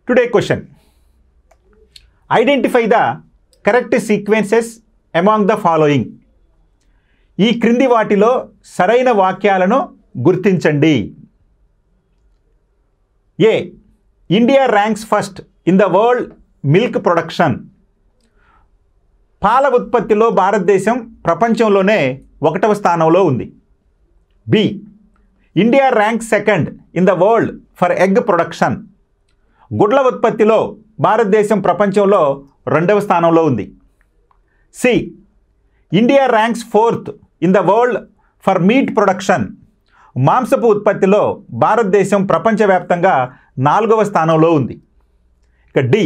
Today question. Identify the correct sequences among the following. ఈ క్రింది వాటిలో సరైన వాక్యాలను గుర్తించండి. A. India ranks first in the world milk production. పాల ఉత్పత్తిలో భారతదేశం ప్రపంచంలోనే 1వ స్థానంలో ఉంది. B. India ranks second in the world for egg production. గుడ్ల ఉత్పత్తిలో భారతదేశం ప్రపంచంలో 2వ స్థానంలో ఉంది. C. India ranks 4th in the world for meat production. మాంసపు ఉత్పత్తిలో భారతదేశం ప్రపంచవ్యాప్తంగా 4వ స్థానంలో ఉంది. ఇక D.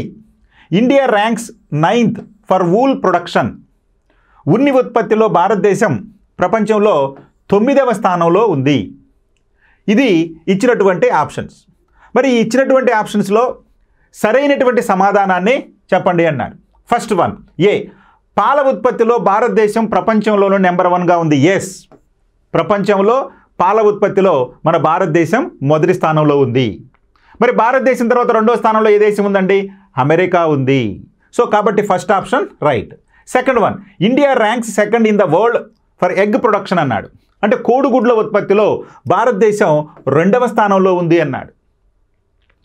India ranks 9th for wool production. ఉన్ని ఉత్పత్తిలో భారతదేశం ప్రపంచంలో 9వ స్థానంలో ఉంది. ఇది ఇచ్చినటువంటి ఆప్షన్స్. మరి ఇచ్చినటువంటి ఆప్షన్స్లో సరైనటువంటి సమాధానాన్ని చెప్పండి అన్నాడు. ఫస్ట్ వన్ ఏ. పాల ఉత్పత్తిలో భారతదేశం ప్రపంచంలోనూ నెంబర్ 1గా ఉంది. ఎస్, ప్రపంచంలో పాల ఉత్పత్తిలో మన భారతదేశం మొదటి స్థానంలో ఉంది. మరి భారతదేశం తర్వాత 2వ స్థానంలో ఏ దేశం ఉందండి? అమెరికా ఉంది. సో కాబట్టి first option right. Second one, India ranks second in the world for egg production అన్నాడు. అంటే కోడిగుడ్ల ఉత్పత్తిలో భారతదేశం 2వ స్థానంలో ఉంది అన్నాడు.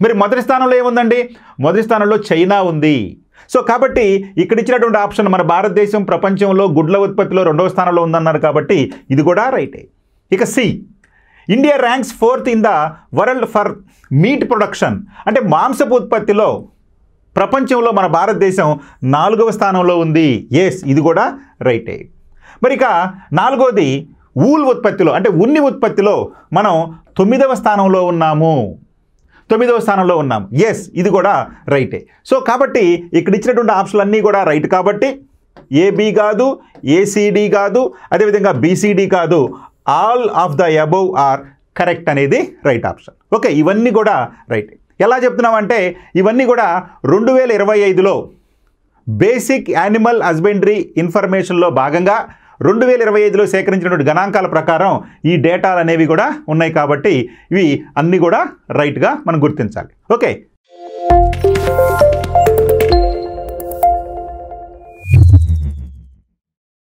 మరి మొదటి స్థానంలో ఏముందండి? మొదటి స్థానంలో చైనా ఉంది. సో కాబట్టి ఇక్కడ ఇచ్చినటువంటి ఆప్షన్ మన భారతదేశం ప్రపంచంలో గుడ్ల ఉత్పత్తిలో 2వ స్థానంలో ఉందన్నారు కాబట్టి ఇది కూడా రైటే. ఇక C, India ranks 4th in the world for meat production. అంటే మాంసపు ఉత్పత్తిలో ప్రపంచంలో మన భారతదేశం 4వ స్థానంలో ఉంది. ఎస్, ఇది కూడా రైటే. మరి ఇక 4వది వూల్ ఉత్పత్తిలో అంటే ఉన్ని ఉత్పత్తిలో మనం 9వ స్థానంలో ఉన్నాము. 9వ స్థానంలో ఉన్నాము. ఎస్, ఇది కూడా రైటే. సో కాబట్టి ఇక్కడ ఇచ్చినటువంటి ఆప్షన్లు అన్నీ కూడా రైట్ కాబట్టి ఏబి కాదు, ఏసీడి కాదు, అదేవిధంగా బీసీడి కాదు, all of the above are correct అనేది రైట్ ఆప్షన్. ఓకే, ఇవన్నీ కూడా రైట్. ఎలా చెప్తున్నామంటే ఇవన్నీ కూడా 2025లో బేసిక్ యానిమల్ హస్బెండరీ ఇన్ఫర్మేషన్లో భాగంగా 2025లో సేకరించినటువంటి గణాంకాల ప్రకారం ఈ డేటాలు అనేవి కూడా ఉన్నాయి కాబట్టి ఇవి అన్నీ కూడా రైట్గా మనం గుర్తించాలి. ఓకే.